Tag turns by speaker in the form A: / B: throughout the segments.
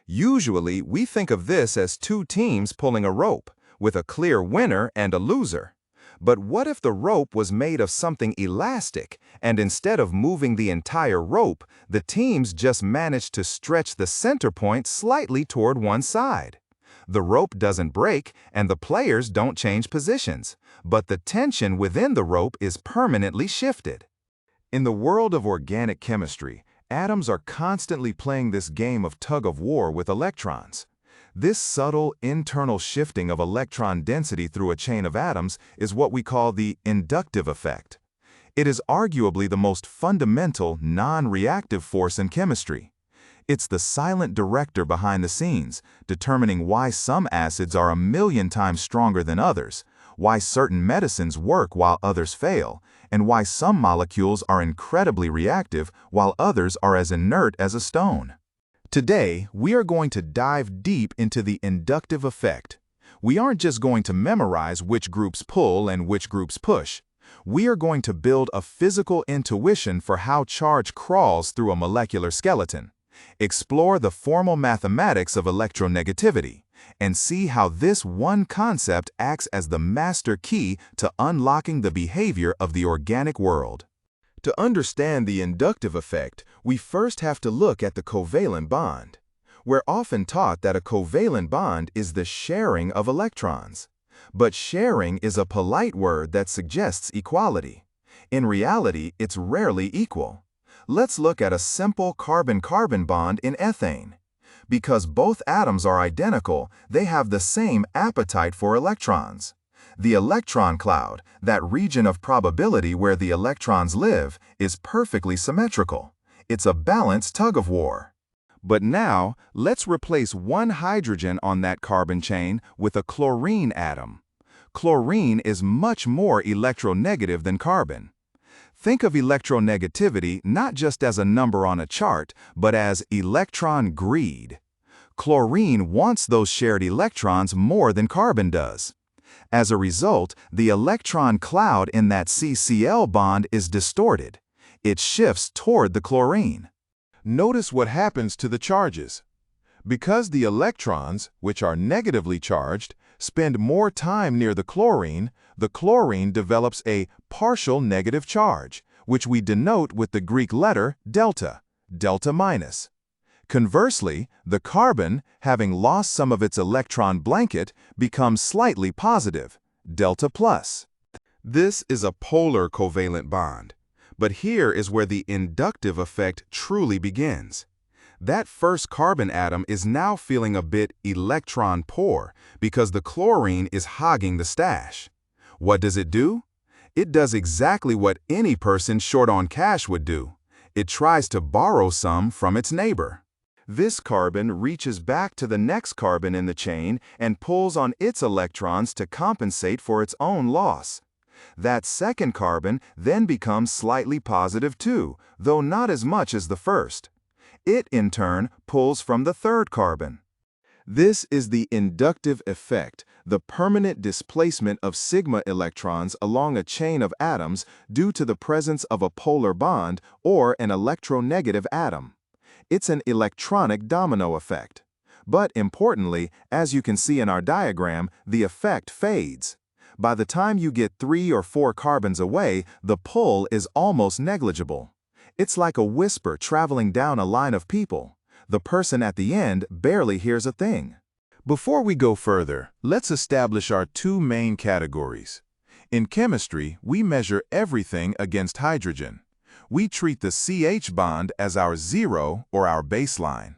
A: Usually, we think of this as two teams pulling a rope, with a clear winner and a loser. But what if the rope was made of something elastic, and instead of moving the entire rope, the teams just managed to stretch the center point slightly toward one side? The rope doesn't break, and the players don't change positions, but the tension within the rope is permanently shifted. In the world of organic chemistry, atoms are constantly playing this game of tug-of-war with electrons. This subtle internal shifting of electron density through a chain of atoms is what we call the inductive effect. It is arguably the most fundamental, non-reactive force in chemistry. It's the silent director behind the scenes, determining why some acids are 1,000,000 times stronger than others, why certain medicines work while others fail, and why some molecules are incredibly reactive while others are as inert as a stone. Today, we are going to dive deep into the inductive effect. We aren't just going to memorize which groups pull and which groups push. We are going to build a physical intuition for how charge crawls through a molecular skeleton, explore the formal mathematics of electronegativity, and see how this one concept acts as the master key to unlocking the behavior of the organic world. To understand the inductive effect, we first have to look at the covalent bond. We're often taught that a covalent bond is the sharing of electrons. But sharing is a polite word that suggests equality. In reality, it's rarely equal. Let's look at a simple carbon-carbon bond in ethane. Because both atoms are identical, they have the same appetite for electrons. The electron cloud, that region of probability where the electrons live, is perfectly symmetrical. It's a balanced tug-of-war. But now, let's replace one hydrogen on that carbon chain with a chlorine atom. Chlorine is much more electronegative than carbon. Think of electronegativity not just as a number on a chart, but as electron greed. Chlorine wants those shared electrons more than carbon does. As a result, the electron cloud in that CCl bond is distorted. It shifts toward the chlorine. Notice what happens to the charges. Because the electrons, which are negatively charged, spend more time near the chlorine develops a partial negative charge, which we denote with the Greek letter delta, delta minus. Conversely, the carbon, having lost some of its electron blanket, becomes slightly positive, delta plus. This is a polar covalent bond. But here is where the inductive effect truly begins. That first carbon atom is now feeling a bit electron poor because the chlorine is hogging the stash. What does it do? It does exactly what any person short on cash would do. It tries to borrow some from its neighbor. This carbon reaches back to the next carbon in the chain and pulls on its electrons to compensate for its own loss. That second carbon then becomes slightly positive too, though not as much as the first. It, in turn, pulls from the third carbon. This is the inductive effect, the permanent displacement of sigma electrons along a chain of atoms due to the presence of a polar bond or an electronegative atom. It's an electronic domino effect. But importantly, as you can see in our diagram, the effect fades. By the time you get 3 or 4 carbons away, the pull is almost negligible. It's like a whisper traveling down a line of people. The person at the end barely hears a thing. Before we go further, let's establish our two main categories. In chemistry, we measure everything against hydrogen. We treat the CH bond as our zero or our baseline.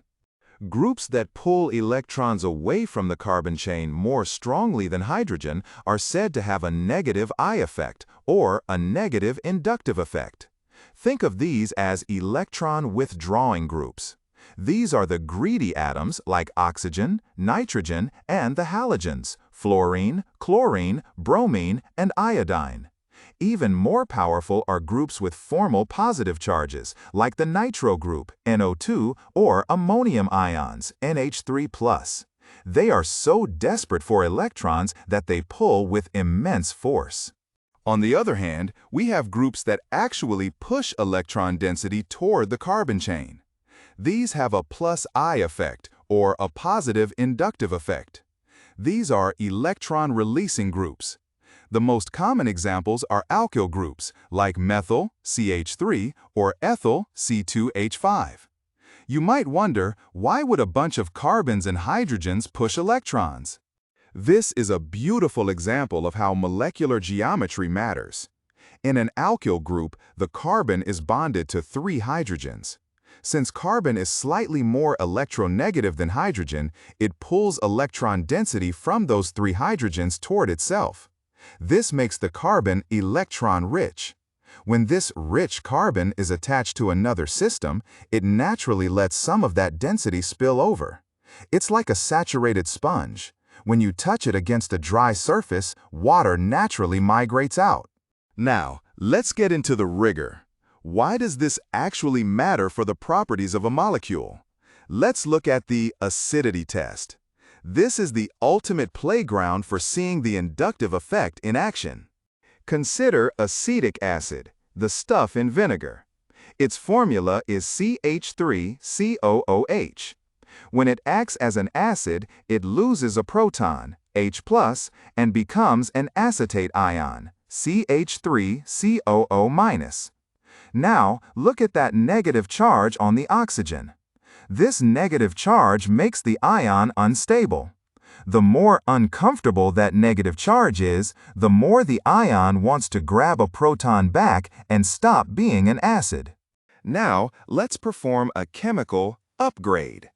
A: Groups that pull electrons away from the carbon chain more strongly than hydrogen are said to have a negative I effect or a negative inductive effect. Think of these as electron withdrawing groups. These are the greedy atoms like oxygen, nitrogen, and the halogens, fluorine, chlorine, bromine, and iodine. Even more powerful are groups with formal positive charges, like the nitro group, NO2, or ammonium ions, NH3+. They are so desperate for electrons that they pull with immense force. On the other hand, we have groups that actually push electron density toward the carbon chain. These have a plus I effect, or a positive inductive effect. These are electron-releasing groups. The most common examples are alkyl groups like methyl, CH3, or ethyl, C2H5. You might wonder, why would a bunch of carbons and hydrogens push electrons? This is a beautiful example of how molecular geometry matters. In an alkyl group, the carbon is bonded to 3 hydrogens. Since carbon is slightly more electronegative than hydrogen, it pulls electron density from those 3 hydrogens toward itself. This makes the carbon electron-rich. When this rich carbon is attached to another system, it naturally lets some of that density spill over. It's like a saturated sponge. When you touch it against a dry surface, water naturally migrates out. Now, let's get into the rigor. Why does this actually matter for the properties of a molecule? Let's look at the acidity test. This is the ultimate playground for seeing the inductive effect in action. Consider acetic acid, the stuff in vinegar. Its formula is CH3COOH. When it acts as an acid, it loses a proton, H+, and becomes an acetate ion, CH3COO-. Now, look at that negative charge on the oxygen. This negative charge makes the ion unstable. The more uncomfortable that negative charge is, the more the ion wants to grab a proton back and stop being an acid. Now, let's perform a chemical upgrade.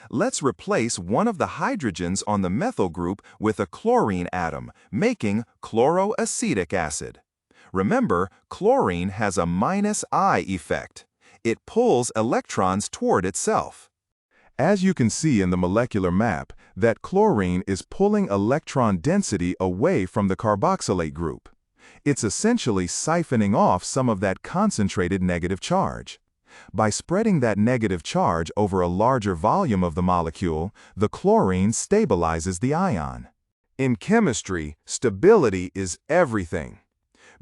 A: Let's replace one of the hydrogens on the methyl group with a chlorine atom, making chloroacetic acid. Remember, chlorine has a -I effect. It pulls electrons toward itself. As you can see in the molecular map, that chlorine is pulling electron density away from the carboxylate group. It's essentially siphoning off some of that concentrated negative charge. By spreading that negative charge over a larger volume of the molecule, the chlorine stabilizes the ion. In chemistry, stability is everything.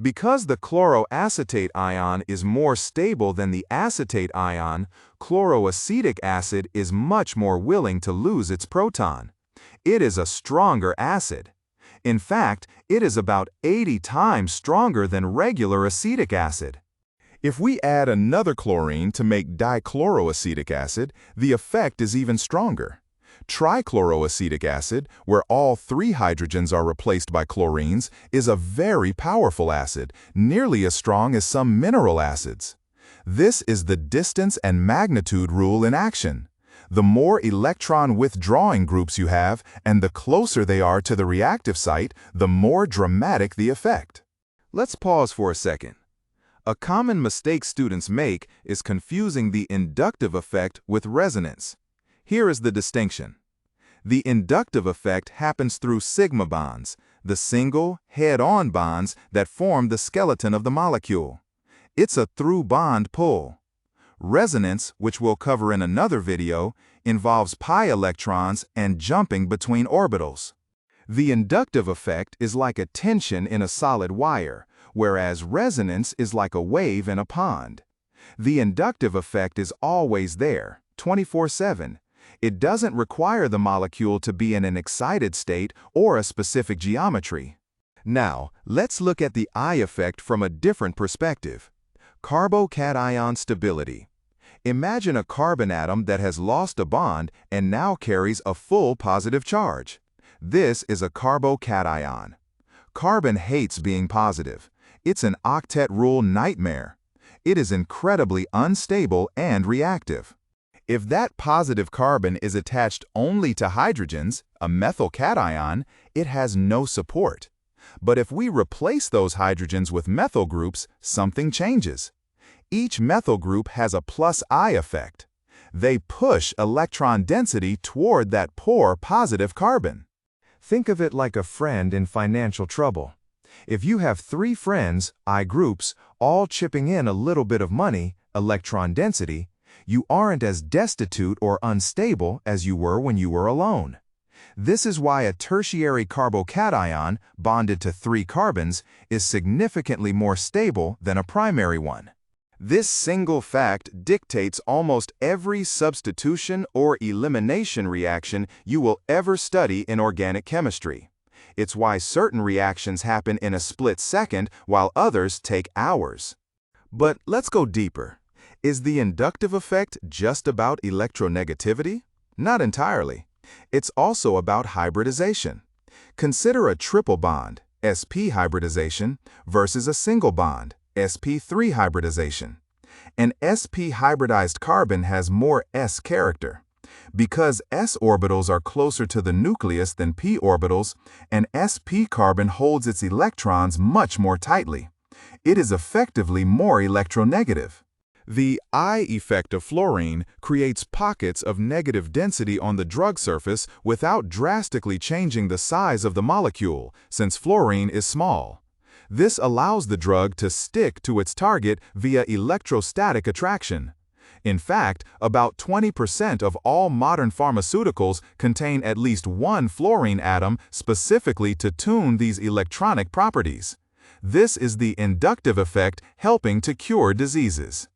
A: Because the chloroacetate ion is more stable than the acetate ion, chloroacetic acid is much more willing to lose its proton. It is a stronger acid. In fact, it is about 80 times stronger than regular acetic acid. If we add another chlorine to make dichloroacetic acid, the effect is even stronger. Trichloroacetic acid, where all 3 hydrogens are replaced by chlorines, is a very powerful acid, nearly as strong as some mineral acids. This is the distance and magnitude rule in action. The more electron-withdrawing groups you have, and the closer they are to the reactive site, the more dramatic the effect. Let's pause for a second. A common mistake students make is confusing the inductive effect with resonance. Here is the distinction. The inductive effect happens through sigma bonds, the single, head-on bonds that form the skeleton of the molecule. It's a through-bond pull. Resonance, which we'll cover in another video, involves pi electrons and jumping between orbitals. The inductive effect is like a tension in a solid wire, whereas resonance is like a wave in a pond. The inductive effect is always there, 24/7. It doesn't require the molecule to be in an excited state or a specific geometry. Now, let's look at the I effect from a different perspective. Carbocation stability. Imagine a carbon atom that has lost a bond and now carries a full positive charge. This is a carbocation. Carbon hates being positive. It's an octet rule nightmare. It is incredibly unstable and reactive. If that positive carbon is attached only to hydrogens, a methyl cation, it has no support. But if we replace those hydrogens with methyl groups, something changes. Each methyl group has a +I effect. They push electron density toward that poor positive carbon. Think of it like a friend in financial trouble. If you have 3 friends, I groups, all chipping in a little bit of money, electron density, you aren't as destitute or unstable as you were when you were alone. This is why a tertiary carbocation, bonded to 3 carbons, is significantly more stable than a primary one. This single fact dictates almost every substitution or elimination reaction you will ever study in organic chemistry. It's why certain reactions happen in a split second while others take hours. But let's go deeper. Is the inductive effect just about electronegativity? Not entirely. It's also about hybridization. Consider a triple bond, sp hybridization, versus a single bond, sp3 hybridization. An sp hybridized carbon has more s character. Because s orbitals are closer to the nucleus than p orbitals, an sp carbon holds its electrons much more tightly. It is effectively more electronegative. The I effect of fluorine creates pockets of negative density on the drug surface without drastically changing the size of the molecule, since fluorine is small. This allows the drug to stick to its target via electrostatic attraction. In fact, about 20% of all modern pharmaceuticals contain at least one fluorine atom specifically to tune these electronic properties. This is the inductive effect helping to cure diseases.